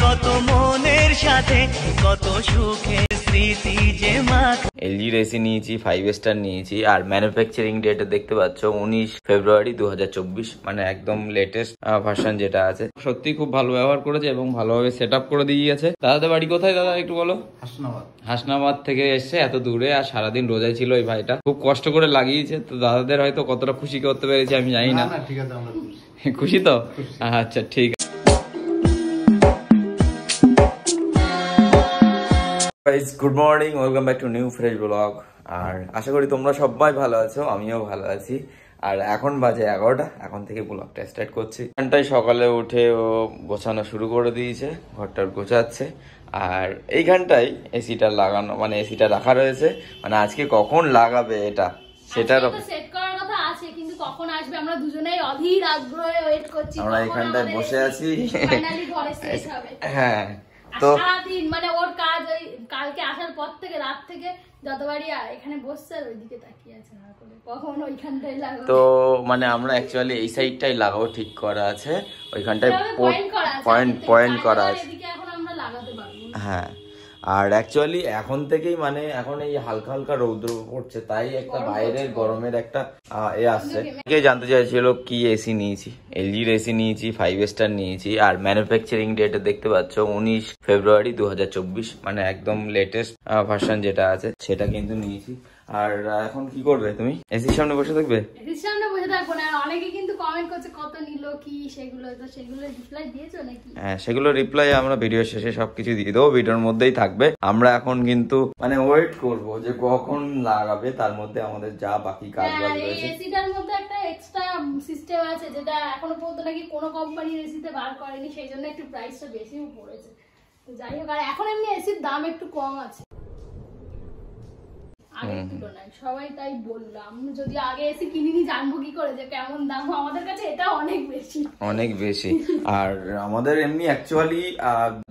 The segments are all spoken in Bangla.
কত মনের সাথে কত সুখের স্মৃতি যে এলজির এসি নিয়েছি, 5 স্টার নিয়েছি। আর ম্যানুফ্যাকচারিং ডেট দেখতে পাচ্ছ 19 ফেব্রুয়ারি 2024, মানে একদম লেটেস্ট ভার্সন যেটা আছে। সত্যি খুব ভালো ব্যবহার করেছে এবং ভালোভাবে সেট আপ করে দিয়ে গেছে। দাদাদের বাড়ি কোথায় দাদা একটু বলো? হাসনাবাদ থেকে এসছে এত দূরে, আর সারাদিন রোজায় ছিল এই ভাইটা, খুব কষ্ট করে লাগিয়েছে। তো দাদাদের হয়তো কতটা খুশি করতে পেরেছি আমি জানি না। ঠিক আছে, আমরা খুশি তো? আচ্ছা ঠিক আছে। Good morning, welcome back to new fresh blog. আর আশা করি তোমরা সবাই ভালো আছো, আমিও ভালো আছি। আর এখন বাজে 11টা, এখন থেকে ব্লগটা স্টার্ট করছি। এখানটায় সকালে উঠে ও গোছানো শুরু করে দিয়েছে, ঘরটার গোছাচ্ছে। আর এইখানটাই এসিটা লাগানো, মানে এসিটা রাখা রয়েছে, মানে আজকে কখন লাগাবে এটা সেটার সেট করার কথা আছে, কিন্তু কখন আসবে আমরা দুজনেই অধীর আগ্রহে ওয়েট করছি। আমরা এখানটায় বসে আছি, ফাইনালি ঘরে সেট হবে। হ্যাঁ, তো সারাদিন মানে ওর কাজ ওই কালকে আসার পর থেকে রাত থেকে যতবারই এখানে বসছে আর ওইদিকে তাকিয়ে আছে না করে কখন ওইখানটাই লাগাবো। তো মানে আমরা অ্যাকচুয়ালি এই সাইডটাই লাগাবো, ঠিক করা আছে। ওইখানটায় পয়েন্ট করা আছে, এদিকে এখন আমরা লাগাতে পারবো। হ্যাঁ। আর অ্যাকচুয়ালি এখন থেকেই মানে এখন এই হালকা হালকা রৌদ্র পড়ছে, তাই একটা বাইরের গরমের একটা এ আসছে। কে জানতে চাইছিল কি এসি নিয়েছি? এলজির এসি নিয়েছি, 5 স্টার নিয়েছি। আর ম্যানুফ্যাকচারিং ডেট দেখতে পাচ্ছ 19 ফেব্রুয়ারি 2024, মানে একদম লেটেস্ট ভার্সন যেটা আছে সেটা কিন্তু নিয়েছি। আর এখন কি করবে তুমি? এসির সামনে বসে থাকবে? এসির সামনে বসে থাকবো না। আর অনেকে কিন্তু কমেন্ট করছে কত নিল কি, সেগুলো রিপ্লাই দিয়েছো নাকি? হ্যাঁ, সেগুলো রিপ্লাই আমরা ভিডিও শেষে সবকিছু দিয়ে দেবো, ভিডিওর মধ্যেই থাকবে। আমরা এখন কিন্তু মানে ওয়েট করব যে কখন লাগাবে, তার মধ্যে আমাদের যা বাকি কাজ বাজ রয়েছে। এসিটার মধ্যে একটা এক্সট্রা সিস্টেম আছে যেটা এখনো পর্যন্ত নাকি কোনো কোম্পানির এসিতে বার করেনি, সেই জন্য একটু প্রাইসটা বেশিও পড়েছে। তো যাই হোক, আর এখন এমনি এসির দাম একটু কম আছে আগের তুলনায়, সবাই তাই বললাম। যদি আগে এসি কিনিনি জানবো কি করে যে কেমন দাম? আমাদের কাছে এটা অনেক বেশি। আর আমাদের এমনি অ্যাকচুয়ালি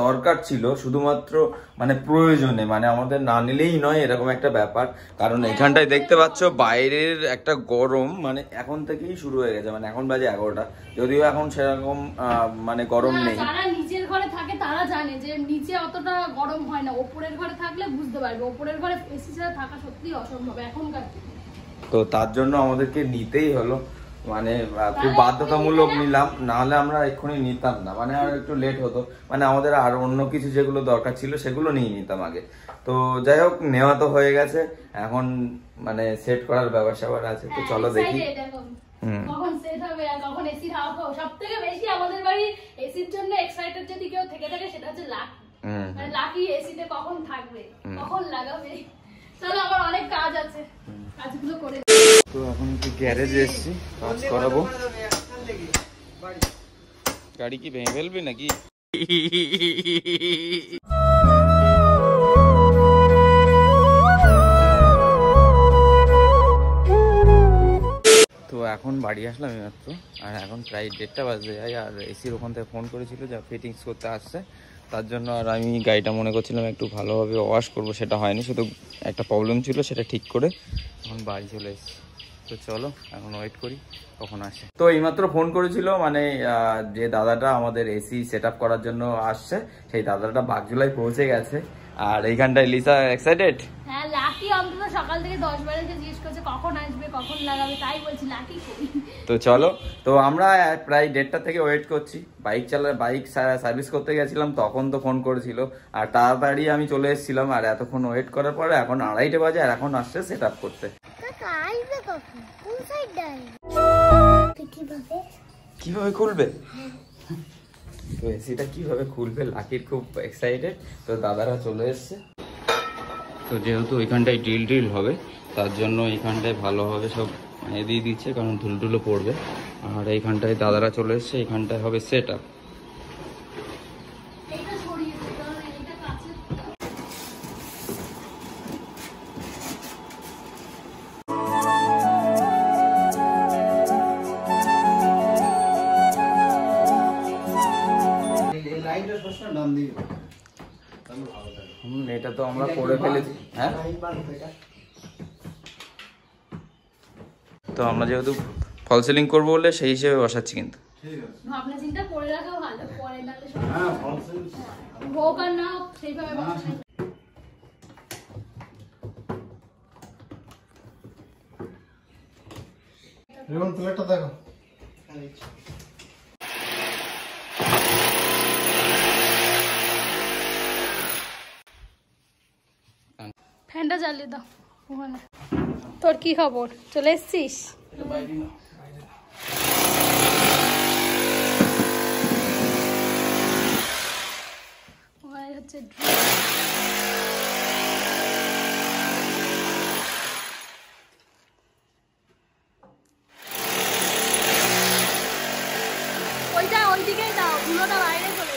দরকার ছিল শুধুমাত্র মানে প্রয়োজনে, মানে আমাদের না নিলেই নয় এরকম একটা ব্যাপার। কারণ এখানটায় দেখতে পাচ্ছ বাইরের একটা গরম মানে এখন থেকেই শুরু হয়ে গেছে, মানে এখন বাজে 11টা, যদিও এখন সেরকম মানে গরম নেই। যারা নিচের ঘরে থাকে তারা জানে যে নিচে অতটা গরম হয় না, ওপরের ঘরে থাকলে বুঝতে পারবে। ওপরের ঘরে এসি ছাড়া থাকা সত্যি অসম্ভব এখনকার। তো তার জন্য আমাদেরকে নিতেই হলো, মানে খুব বাধ্যতামূলক নিলাম, না হলে আমরা এক্ষুনি নিতাম না, মানে আর একটু লেট হতো। মানে আমাদের আর অন্য কিছু যেগুলো দরকার ছিল সেগুলো নিয়ে নিতাম আগে। তো যাই হোক, নেওয়া তো হয়ে গেছে, এখন মানে সেট করার ব্যবস্থা আছে। তো চলো দেখি কখন সেট হবে আর কখন এসির হাওয়া খাবো। সবথেকে বেশি আমাদের বাড়ি এসির জন্য এক্সাইটেড যদি কেউ থেকে থাকে সেটা হচ্ছে লাকি। মানে লাকি এসিতে কখন থাকবে, কখন লাগাবে। চলো, আমার অনেক কাজ আছে, কাজগুলো করে। তো এখন একটু গ্যারেজে এসেছি, কাজ করাবো। গাড়ি কি ভেঙে ফেলবি নাকি? তো এখন বাড়ি আসলাম মাত্র, আর এখন প্রায় 1:30 বাজে যায়। আর এসির ওখান থেকে ফোন করেছিল যা ফিটিংস করতে আসছে, তার জন্য। আর আমি গাড়িটা মনে করছিলাম একটু ভালোভাবে ওয়াশ করবো, সেটা হয়নি, শুধু একটা প্রবলেম ছিল, সেটা ঠিক করে এখন বাড়ি চলে এসেছি। তো চলো এখন ওয়েট করি কখন আসে। তো এইমাত্র ফোন করেছিল, মানে যে দাদাটা আমাদের এসি সেট আপ করার জন্য আসছে, সেই দাদাটা বাগজুলাই পৌঁছে গেছে। আর এইখানটায় লিসা এক্সাইটেড। হ্যাঁ, লাকি অন্তত সকাল থেকে 10 বারে জিজ্ঞেস করছে কখন আসবে, কখন লাগাবে, তাই বলছি লাকি কই। তো চলো, তো আমরা প্রায় 1:30 থেকে ওয়েট করছি। বাইক সার্ভিস করতে গেছিলাম, তখন তো ফোন করেছিল, আর তাড়াতাড়ি আমি চলে এসেছিলাম। আর এতক্ষণ ওয়েট করার পরে এখন 2:30 বাজে, আর এখন আসছে সেট আপ করতে। কিভাবে খুলবে? তো এসিটা কিভাবে খুলবে, লাকির খুব এক্সাইটেড। তো দাদারা চলে এসছে। তো যেহেতু ওইখানটায় ড্রিল হবে, তার জন্য এইখানটায় ভালোভাবে সব দিয়ে দিচ্ছে, কারণ ধুলটুলো পড়বে। আর এইখানটায় দাদারা চলে এসছে, এইখানটায় হবে সেট আপ। এটা তো আমরা করে ফেলেছি। হ্যাঁ, তো আমরা যেহেতু ফল সিলিং করবো বলে সেই হিসেবে বসাচ্ছি কিন্তু। ভাবনা চিন্তা করে রাখা ভালো, পরে নালে হ্যাঁ ফল সিলিং হোক আর না হোক সেইভাবে বসাই। রিবন প্লেটটা দেখো। ফ্যানটা জ্বালিয়ে দাও ওখানে। তোর কি খবর, চলে এসছিস? হচ্ছে ওইটা ওইদিকেই দাও, ধুলোটা বাইরে চলে।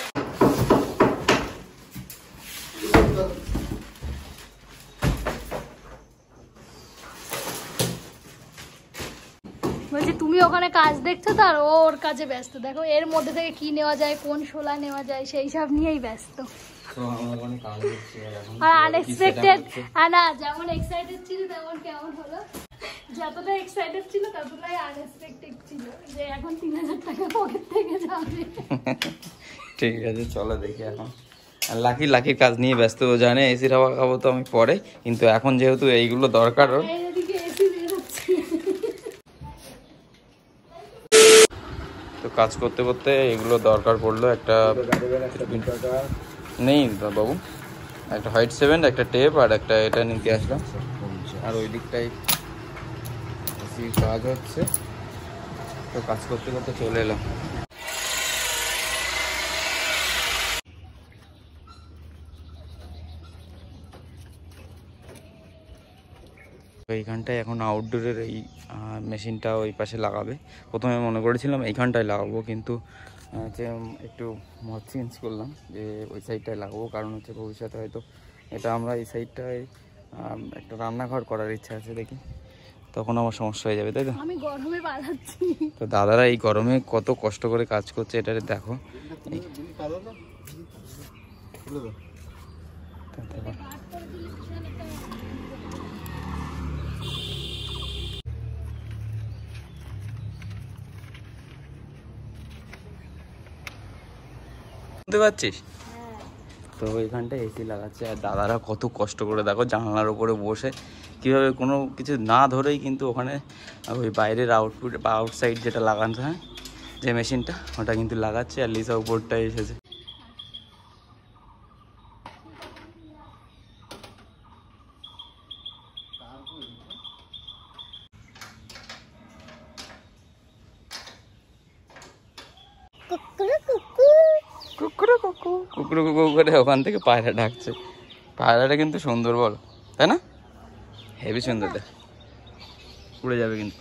বলছি তুমি ওখানে কাজ দেখছো তো, আর ওর কাজে ব্যস্ত। দেখো এর মধ্যে থেকে কি নেওয়া যায়, কোন শোলা নেওয়া যায়, সেই সব নিয়েই ব্যস্ত। আর আনএক্সপেক্টেড না, যেমন এক্সাইটেড ছিল তেমন কেমন হলো, যতটা এক্সাইটেড ছিল ততটাই আনএক্সপেক্টেড ছিল যে এখন 3000 টাকা পকেট থেকে যাবে। ঠিক আছে চলো দেখি এখন। আর লাকির কাজ নিয়ে ব্যস্ত, জানে এসির হাওয়া খাবো তো আমি পরে, কিন্তু এখন যেহেতু এইগুলো দরকার ওর, তো কাজ করতে করতে এগুলো দরকার পড়লো। একটা নেই বাবু, একটা হোয়াইট 7, একটা টেপ আর একটা এটা নিতে আসলাম। আর ওই দিকটাই কাজ হচ্ছে, তো কাজ করতে করতে চলে এলাম। এইখানটায় এখন আউটডোরের এই মেশিনটা ওই পাশে লাগাবে। প্রথমে মনে করেছিলাম এইখানটায় লাগাবো, কিন্তু হচ্ছে একটু মত চেঞ্জ করলাম যে ওই সাইডটায় লাগাবো, কারণ হচ্ছে ভবিষ্যতে হয়তো এটা আমরা এই সাইডটায় একটা রান্নাঘর করার ইচ্ছা আছে, দেখি তখন আমার সমস্যা হয়ে যাবে, তাই তো? আমি গরমে পালাচ্ছি। তো দাদারা এই গরমে কত কষ্ট করে কাজ করছে, এটা দেখো। বুঝতে পারছিস? তো এখানটায় এসি লাগাচ্ছে, আর দাদারা কত কষ্ট করে দেখো জানলার উপরে বসে কীভাবে কোনো কিছু না ধরেই কিন্তু ওখানে ওই বাইরের আউটপুট বা আউটসাইড যেটা লাগানো হয় যে মেশিনটা, ওটা কিন্তু লাগাচ্ছে। আর লিসা উপরটায় এসেছে। কুকুর করে ওখান থেকে পায়রা ডাকছে। পায়রাটা কিন্তু সুন্দর, বল তাই না? হেভি সুন্দর, দেখ উড়ে যাবে কিন্তু।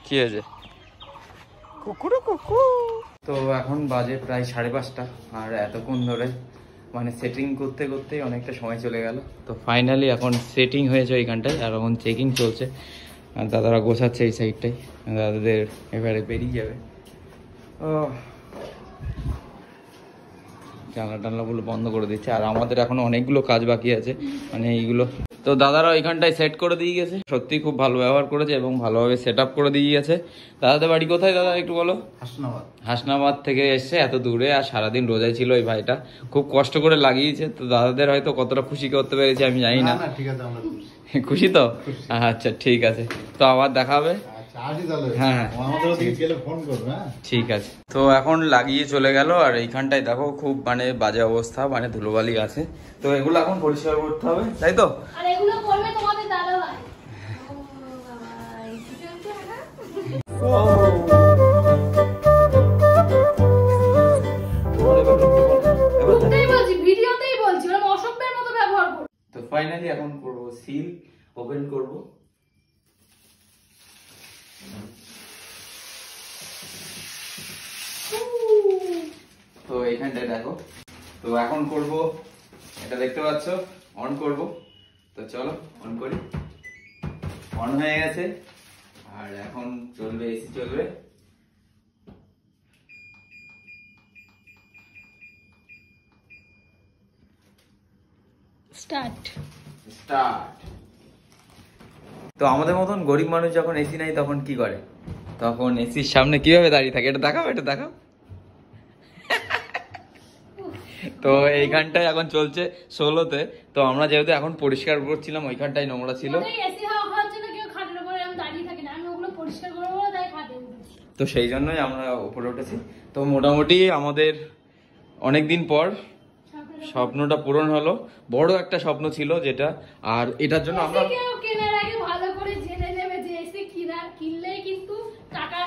কি হয়েছে? কুকুর। তো এখন বাজে প্রায় 5:30, আর এতক্ষণ ধরে মানে সেটিং করতে করতে অনেকটা সময় চলে গেল। তো ফাইনালি এখন সেটিং হয়েছে ওইখানটায়, আর এখন চেকিং চলছে। আর দাদারা গোছাচ্ছে এই সাইডটাই, দাদাদের এবারে বেরিয়ে যাবে। ও জানলা টানলাগুলো বন্ধ করে দিচ্ছে, আর আমাদের এখন অনেকগুলো কাজ বাকি আছে, মানে এইগুলো। তো দাদারা ওইখানটায় সেট করে দিয়ে গেছে, সত্যি খুব ভালো ব্যবহার করেছে এবং ভালোভাবে সেট আপ করে দিয়ে গেছে। দাদাদের বাড়ি কোথায় দাদা একটু বলো? হাসনাবাদ থেকে এসছে এত দূরে, আর সারাদিন রোজাই ছিল ওই ভাইটা, খুব কষ্ট করে লাগিয়েছে। তো দাদাদের হয়তো কতটা খুশি করতে পেরেছি আমি জানি না। খুশি তো? আচ্ছা ঠিক আছে, তো আবার দেখা হবে। হ্যাঁ ঠিক আছে। তো এখন লাগিয়ে চলে গেল, আর এইখানটায় দেখো খুব মানে বাজে অবস্থা, মানে ধুলোবালি আছে। তো এগুলো এখন পরিষ্কার করতে হবে, তাই তো? আর এগুলো করবে তোমাদের দাদা ভাই। ভিডিওতেই বলছি ওরা অসভ্যের মতো ব্যবহার করো। তো ফাইনালি এখন করবো সিল, ওপেন করবো। তো এইখানটায় দেখো, তো এখন করব এটা, দেখতে পাচ্ছ অন করব। তো চলো অন করি। অন হয়ে গেছে, আর এখন চলবে, এসি চলবে। স্টার্ট। তো আমাদের মতন গরিব মানুষ যখন এসি নাই তখন কি করে, তখন এসির সামনে কিভাবে দাঁড়িয়ে থাকে, এটা দেখাও, এটা দেখাও। তো এইখানটায় এখন চলছে 16তে। তো আমরা যেহেতু এখন পরিষ্কার করছিলাম, ওইখানটায় নোংরা ছিল, এসি হাওয়া খাওয়ার জন্য কেউ খাটের উপরে আমি দাঁড়িয়ে থাকি না, আমি ওগুলো পরিষ্কার করবো বলে তাই খাটে উঠেছি। তো সেই জন্যই আমরা উপরে উঠেছি। তো মোটামুটি আমাদের অনেকদিন পর স্বপ্নটা পূরণ হলো, বড় একটা স্বপ্ন ছিল যেটা। আর এটার জন্য আমরা কেনার আগে ভালো করে জেনে নেবে যে এসি কিনলেই কিন্তু টাকা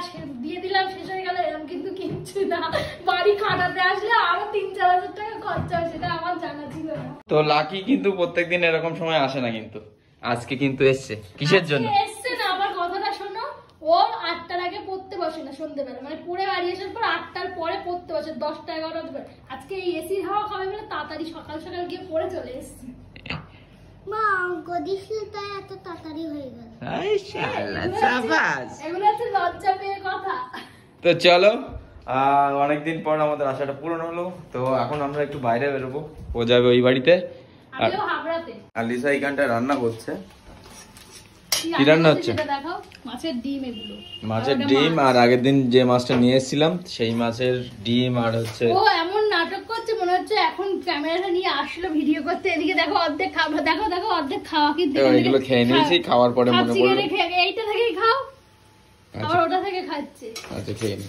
দিয়ে দিলাম শেষ হয়ে গেল, এরকম কিন্তু কিচ্ছু না। বাড়ি খাটাতে আসলে আরো 3-4 হাজার টাকা খরচা হয়, সেটা আমার জানা ছিল না। তো লাকি কিন্তু প্রত্যেকদিন এরকম সময় আসে না, কিন্তু আজকে কিন্তু এসছে। কিসের জন্য এসছে না, আমার কথাটা শোনো। ও 8টার আগে পড়তে বসে না সন্ধ্যেবেলা, মানে পড়ে বাড়ি আসার পর 8টার পরে পড়তে বসে 10টা 11টার পরে। আজকে এই এসির হাওয়া খাবে বলে তাড়াতাড়ি সকাল সকাল গিয়ে পড়ে চলে এসছে। মা অঙ্ক দিছিল তাই এত তাড়াতাড়ি হয়ে গেল। এগুলো হচ্ছে লজ্জা পেয়ে কথা। তো চলো, অনেকদিন পর আমাদের আশাটা পূরণ হলো। তো এখন আমরা একটু বাইরে বেরোবো, ও যাবে ওই বাড়িতে, আমিও হাবড়াতে। আর লিসা এইখানটা রান্না করছে। কি রান্না হচ্ছে? সেটা দেখাও। মাছের ডিম এগুলো। মাছের ডিম, আর আগের দিন যে মাছটা নিয়ে এসেছিলাম সেই মাছের ডিম, আর হচ্ছে ও এমন নাটক করছে মনে হচ্ছে এখন ক্যামেরাটা নিয়ে আসলো ভিডিও করতে। এদিকে দেখো অর্ধেক খাবার, দেখো দেখো অর্ধেক খাওয়া কিন্তু এগুলো খেয়ে নিয়েছি, খাওয়ার পরে মনে পড়লো এইটা থেকেই খাও, আবার ওটা থেকে খাচ্ছে। আচ্ছা খেয়ে নি।